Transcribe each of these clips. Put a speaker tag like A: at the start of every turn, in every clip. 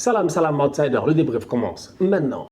A: Salam, salam outsider, le débrief commence maintenant.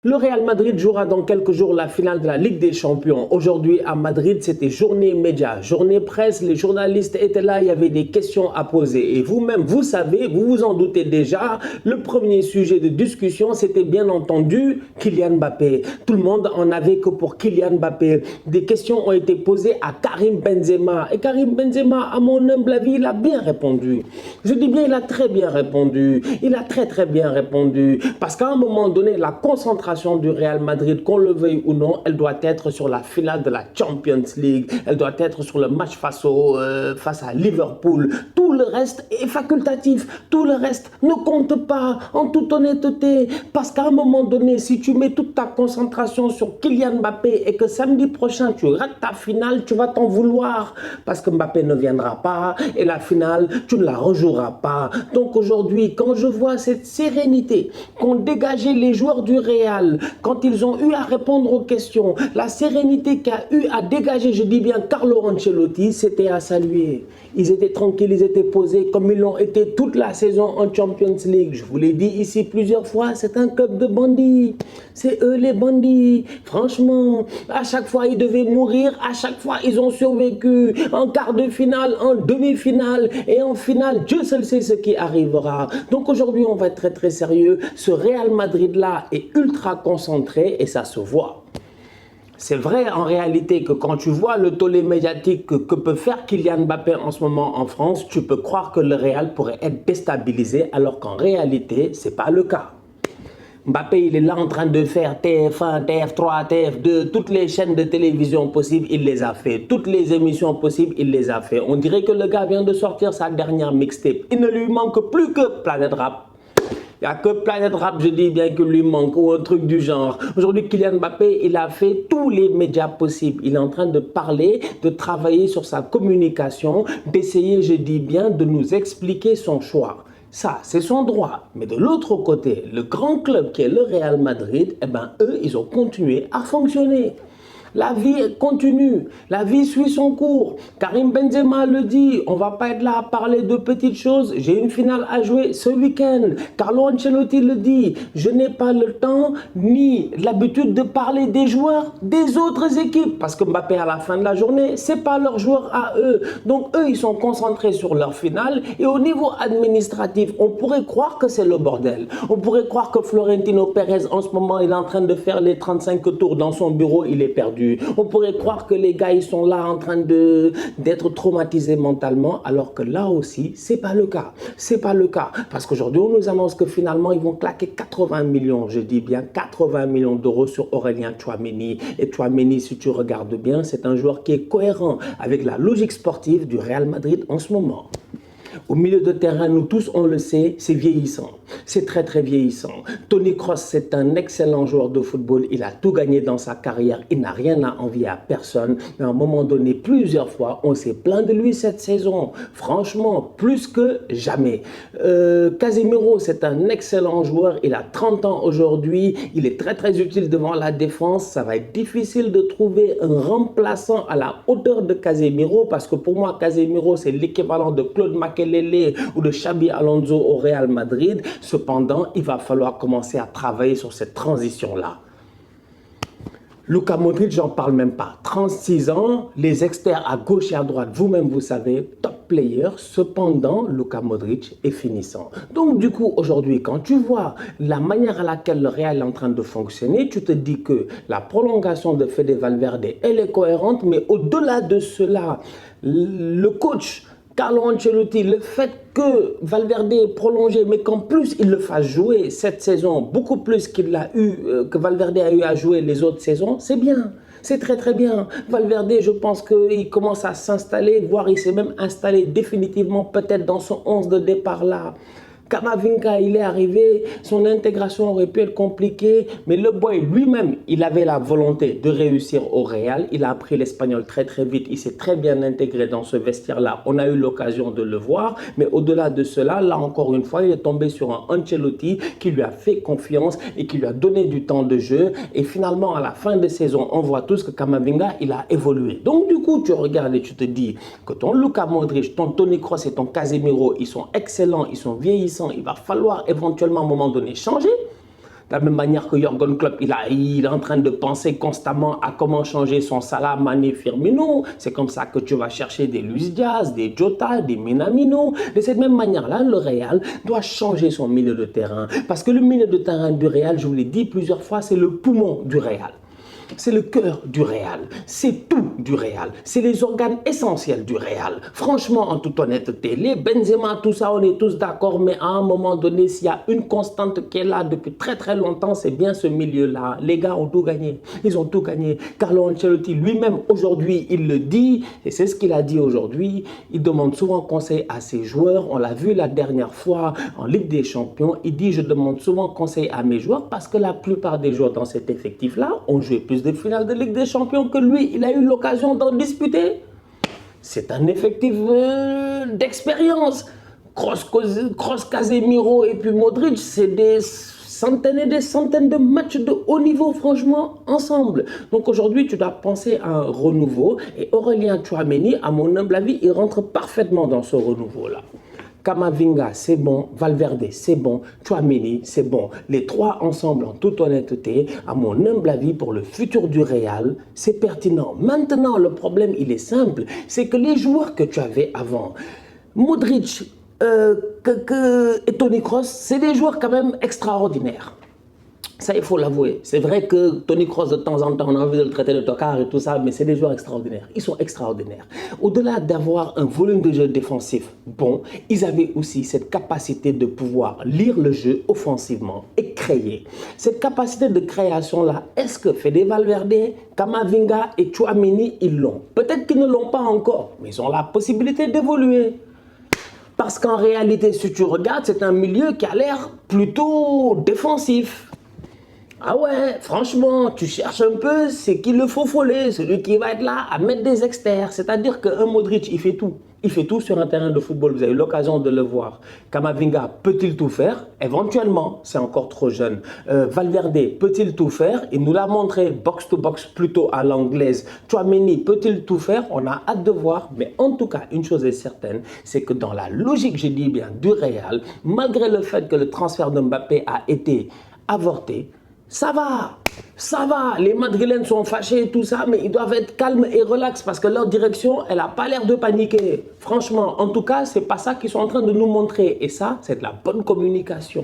A: Le Real Madrid jouera dans quelques jours la finale de la Ligue des Champions. Aujourd'hui à Madrid, c'était journée média, journée presse, les journalistes étaient là, il y avait des questions à poser. Et vous-même, vous savez, vous vous en doutez déjà, le premier sujet de discussion, c'était bien entendu Kylian Mbappé. Tout le monde en avait que pour Kylian Mbappé. Des questions ont été posées à Karim Benzema. Et Karim Benzema, à mon humble avis, il a bien répondu. Je dis bien, il a très bien répondu. Il a très bien répondu. Parce qu'à un moment donné, la concentration du Real Madrid, qu'on le veuille ou non, elle doit être sur la finale de la Champions League, elle doit être sur le match face à Liverpool. Tout le reste est facultatif, tout le reste ne compte pas, en toute honnêteté, parce qu'à un moment donné, si tu mets toute ta concentration sur Kylian Mbappé et que samedi prochain tu rates ta finale, tu vas t'en vouloir, parce que Mbappé ne viendra pas et la finale, tu ne la rejoueras pas. Donc aujourd'hui, quand je vois cette sérénité qu'ont dégagé les joueurs du Real, quand ils ont eu à répondre aux questions, la sérénité qu'a eu à dégager, je dis bien Carlo Ancelotti, c'était à saluer. Ils étaient tranquilles, ils étaient posés comme ils l'ont été toute la saison en Champions League. Je vous l'ai dit ici plusieurs fois, c'est un club de bandits. C'est eux les bandits. Franchement, à chaque fois ils devaient mourir, à chaque fois ils ont survécu. En quart de finale, en demi-finale et en finale, Dieu seul sait ce qui arrivera. Donc aujourd'hui, on va être très sérieux. Ce Real Madrid-là est ultra concentré et ça se voit. C'est vrai en réalité que quand tu vois le tollé médiatique que peut faire Kylian Mbappé en ce moment en France, tu peux croire que le Real pourrait être déstabilisé alors qu'en réalité, ce n'est pas le cas. Mbappé, il est là en train de faire TF1, TF3, TF2, toutes les chaînes de télévision possibles, il les a fait. Toutes les émissions possibles, il les a fait. On dirait que le gars vient de sortir sa dernière mixtape. Il ne lui manque plus que Planète Rap. Il n'y a que Planète Rap, je dis bien, qu'il lui manque, ou un truc du genre. Aujourd'hui, Kylian Mbappé, il a fait tous les médias possibles. Il est en train de parler, de travailler sur sa communication, d'essayer, je dis bien, de nous expliquer son choix. Ça, c'est son droit. Mais de l'autre côté, le grand club qui est le Real Madrid, eh ben, eux, ils ont continué à fonctionner. La vie continue, la vie suit son cours. Karim Benzema le dit, on ne va pas être là à parler de petites choses. J'ai une finale à jouer ce week-end. Carlo Ancelotti le dit, je n'ai pas le temps ni l'habitude de parler des joueurs des autres équipes. Parce que Mbappé, à la fin de la journée, ce n'est pas leur joueur à eux. Donc eux, ils sont concentrés sur leur finale. Et au niveau administratif, on pourrait croire que c'est le bordel. On pourrait croire que Florentino Pérez, en ce moment, il est en train de faire les 35 tours dans son bureau, il est perdu. On pourrait croire que les gars, ils sont là en train d'être traumatisés mentalement, alors que là aussi, c'est pas le cas. C'est pas le cas. Parce qu'aujourd'hui, on nous annonce que finalement, ils vont claquer 80 millions, je dis bien 80 millions d'euros sur Aurélien Tchouaméni. Et Tchouaméni, si tu regardes bien, c'est un joueur qui est cohérent avec la logique sportive du Real Madrid en ce moment. Au milieu de terrain, nous tous, on le sait, c'est vieillissant. C'est très vieillissant. Toni Kroos, c'est un excellent joueur de football. Il a tout gagné dans sa carrière. Il n'a rien à envier à personne. Mais à un moment donné, plusieurs fois, on s'est plaint de lui cette saison. Franchement, plus que jamais. Casemiro, c'est un excellent joueur. Il a 30 ans aujourd'hui. Il est très utile devant la défense. Ça va être difficile de trouver un remplaçant à la hauteur de Casemiro parce que pour moi, Casemiro, c'est l'équivalent de Claude Makelele ou de Xabi Alonso au Real Madrid. Cependant, il va falloir commencer à travailler sur cette transition-là. Luka Modric, j'en parle même pas. 36 ans, les experts à gauche et à droite, vous-même vous savez, top player. Cependant, Luka Modric est finissant. Donc du coup, aujourd'hui, quand tu vois la manière à laquelle le Real est en train de fonctionner, tu te dis que la prolongation de Fede Valverde, elle est cohérente, mais au-delà de cela, le coach Carlo Ancelotti, le fait que Valverde est prolongé, mais qu'en plus il le fasse jouer cette saison, beaucoup plus qu'il l'a eu, que Valverde a eu à jouer les autres saisons, c'est bien. C'est très bien. Valverde, je pense qu'il commence à s'installer, voire il s'est même installé définitivement peut-être dans son 11 de départ là. Camavinga, il est arrivé, son intégration aurait pu être compliquée, mais le boy lui-même, il avait la volonté de réussir au Real. Il a appris l'espagnol très vite, il s'est très bien intégré dans ce vestiaire-là. On a eu l'occasion de le voir, mais au-delà de cela, là encore une fois, il est tombé sur un Ancelotti qui lui a fait confiance et qui lui a donné du temps de jeu. Et finalement, à la fin de saison, on voit tous que Camavinga, il a évolué. Donc du coup, tu regardes et tu te dis que ton Luka Modric, ton Toni Kroos et ton Casemiro, ils sont excellents, ils sont vieillissants. vieillissant, il va falloir éventuellement à un moment donné changer. De la même manière que Jürgen Klopp, il est en train de penser constamment à comment changer son Salah, Mané, Firmino. C'est comme ça que tu vas chercher des Luis Diaz, des Jota, des Minamino. De cette même manière-là, le Real doit changer son milieu de terrain. Parce que le milieu de terrain du Real, je vous l'ai dit plusieurs fois, c'est le poumon du Real. C'est le cœur du Real, c'est tout du Real, c'est les organes essentiels du Real. Franchement, en toute honnêteté, les Benzema, tout ça, on est tous d'accord, mais à un moment donné, s'il y a une constante qui est là depuis très longtemps, c'est bien ce milieu-là. Les gars ont tout gagné, ils ont tout gagné. Carlo Ancelotti lui-même, aujourd'hui, il le dit, et c'est ce qu'il a dit aujourd'hui, il demande souvent conseil à ses joueurs. On l'a vu la dernière fois en Ligue des Champions, il dit, je demande souvent conseil à mes joueurs parce que la plupart des joueurs dans cet effectif-là ont joué plus de finales de Ligue des Champions que lui, il a eu l'occasion d'en disputer. C'est un effectif d'expérience. Kroos, Casemiro et puis Modric, c'est des centaines et des centaines de matchs de haut niveau, franchement, ensemble. Donc aujourd'hui, tu dois penser à un renouveau. Et Aurélien Tchouaméni, à mon humble avis, il rentre parfaitement dans ce renouveau-là. Camavinga, c'est bon. Valverde, c'est bon. Tchouaméni, c'est bon. Les trois ensemble, en toute honnêteté, à mon humble avis, pour le futur du Real, c'est pertinent. Maintenant, le problème, il est simple. C'est que les joueurs que tu avais avant, Modric et Toni Kroos, c'est des joueurs quand même extraordinaires. Ça, il faut l'avouer. C'est vrai que Toni Kroos, de temps en temps, on a envie de le traiter de tocard et tout ça, mais c'est des joueurs extraordinaires. Ils sont extraordinaires. Au-delà d'avoir un volume de jeu défensif bon, ils avaient aussi cette capacité de pouvoir lire le jeu offensivement et créer. Cette capacité de création-là, est-ce que Fede Valverde, Camavinga et Tchouaméni, ils l'ont? Peut-être qu'ils ne l'ont pas encore, mais ils ont la possibilité d'évoluer. Parce qu'en réalité, si tu regardes, c'est un milieu qui a l'air plutôt défensif. Ah ouais, franchement, tu cherches un peu, c'est qu'il le faut foller, celui qui va être là à mettre des externes. C'est-à-dire qu'un Modric, il fait tout. Il fait tout sur un terrain de football, vous avez eu l'occasion de le voir. Camavinga, peut-il tout faire? Éventuellement, c'est encore trop jeune. Valverde, peut-il tout faire? Il nous l'a montré box-to-box plutôt à l'anglaise. Tchouaméni, peut-il tout faire? On a hâte de voir, mais en tout cas, une chose est certaine, c'est que dans la logique, je dis bien, du Real, malgré le fait que le transfert de Mbappé a été avorté, ça va, les Madrilènes sont fâchés et tout ça, mais ils doivent être calmes et relax parce que leur direction, elle n'a pas l'air de paniquer. Franchement, en tout cas, c'est pas ça qu'ils sont en train de nous montrer. Et ça, c'est de la bonne communication.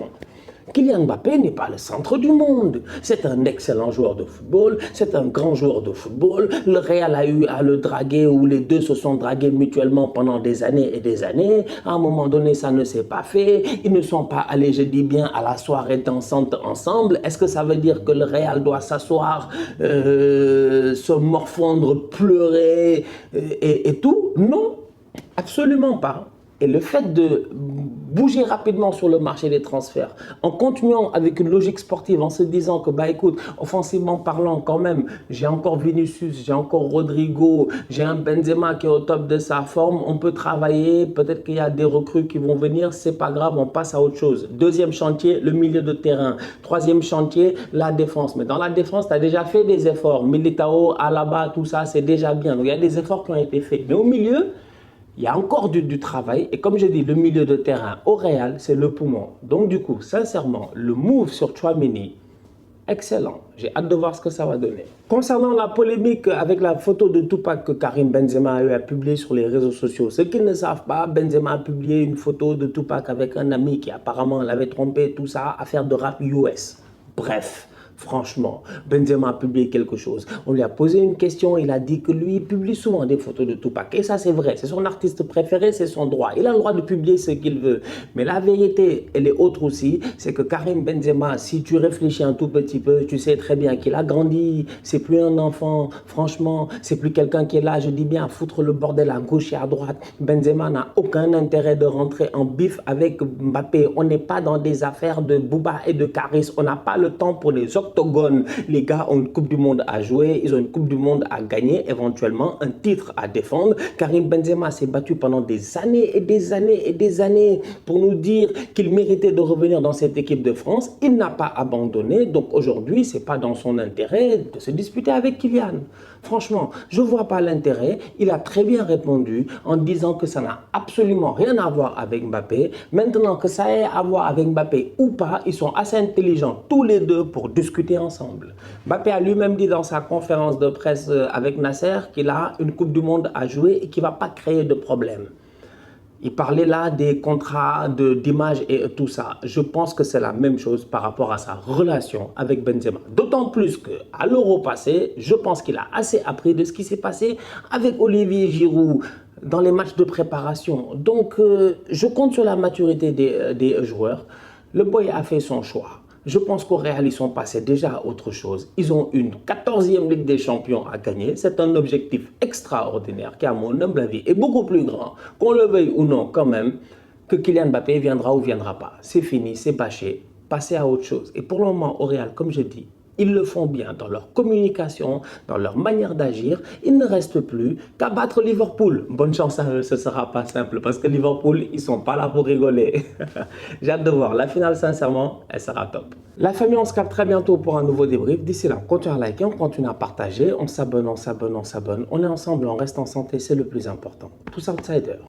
A: Kylian Mbappé n'est pas le centre du monde. C'est un excellent joueur de football, c'est un grand joueur de football. Le Real a eu à le draguer, ou les deux se sont dragués mutuellement pendant des années et des années. À un moment donné, ça ne s'est pas fait. Ils ne sont pas allés, je dis bien, à la soirée dansante ensemble. Est-ce que ça veut dire que le Real doit s'asseoir, se morfondre, pleurer et tout? Non, absolument pas. Et le fait de bouger rapidement sur le marché des transferts, en continuant avec une logique sportive, en se disant que, bah écoute, offensivement parlant quand même, j'ai encore Vinicius, j'ai encore Rodrigo, j'ai un Benzema qui est au top de sa forme, on peut travailler, peut-être qu'il y a des recrues qui vont venir, c'est pas grave, on passe à autre chose. Deuxième chantier, le milieu de terrain. Troisième chantier, la défense. Mais dans la défense, tu as déjà fait des efforts. Militao, Alaba, tout ça, c'est déjà bien. Donc il y a des efforts qui ont été faits. Mais au milieu, il y a encore du travail et comme je dis, le milieu de terrain au Real, c'est le poumon. Donc du coup, sincèrement, le move sur Tchouaméni, excellent. J'ai hâte de voir ce que ça va donner. Concernant la polémique avec la photo de Tupac que Karim Benzema a eu à publier sur les réseaux sociaux, ceux qui ne savent pas, Benzema a publié une photo de Tupac avec un ami qui apparemment l'avait trompé, tout ça, affaire de rap US. Bref. Franchement, Benzema a publié quelque chose. On lui a posé une question, il a dit que lui, il publie souvent des photos de Tupac. Et ça, c'est vrai, c'est son artiste préféré, c'est son droit. Il a le droit de publier ce qu'il veut. Mais la vérité, elle est autre aussi, c'est que Karim Benzema, si tu réfléchis un tout petit peu, tu sais très bien qu'il a grandi, c'est plus un enfant, franchement, c'est plus quelqu'un qui est là, je dis bien, à foutre le bordel à gauche et à droite. Benzema n'a aucun intérêt de rentrer en bif avec Mbappé. On n'est pas dans des affaires de Bouba et de Caris. On n'a pas le temps pour les octogones. Les gars ont une Coupe du Monde à jouer, ils ont une Coupe du Monde à gagner, éventuellement un titre à défendre. Karim Benzema s'est battu pendant des années et des années et des années pour nous dire qu'il méritait de revenir dans cette équipe de France. Il n'a pas abandonné, donc aujourd'hui, ce n'est pas dans son intérêt de se disputer avec Kylian. Franchement, je ne vois pas l'intérêt. Il a très bien répondu en disant que ça n'a absolument rien à voir avec Mbappé. Maintenant que ça ait à voir avec Mbappé ou pas, ils sont assez intelligents tous les deux pour discuter ensemble. Mbappé a lui-même dit dans sa conférence de presse avec Nasser qu'il a une Coupe du Monde à jouer et qu'il ne va pas créer de problème. Il parlait là des contrats d'image et tout ça. Je pense que c'est la même chose par rapport à sa relation avec Benzema. D'autant plus qu'à l'Euro passé, je pense qu'il a assez appris de ce qui s'est passé avec Olivier Giroud dans les matchs de préparation. Donc, je compte sur la maturité des joueurs. Le boy a fait son choix. Je pense qu'au Real, ils sont passés déjà à autre chose. Ils ont une 14e Ligue des Champions à gagner. C'est un objectif extraordinaire qui, à mon humble avis, est beaucoup plus grand, qu'on le veuille ou non quand même, que Kylian Mbappé viendra ou viendra pas. C'est fini, c'est bâché. Passez à autre chose. Et pour le moment, au Real, comme je dis, ils le font bien dans leur communication, dans leur manière d'agir. Il ne reste plus qu'à battre Liverpool. Bonne chance à eux, ce ne sera pas simple parce que Liverpool, ils ne sont pas là pour rigoler. J'ai hâte de voir. La finale, sincèrement, elle sera top. La famille, on se capte très bientôt pour un nouveau débrief. D'ici là, on continue à liker, on continue à partager, on s'abonne, on s'abonne, on s'abonne. On est ensemble, on reste en santé, c'est le plus important. Tous outsiders.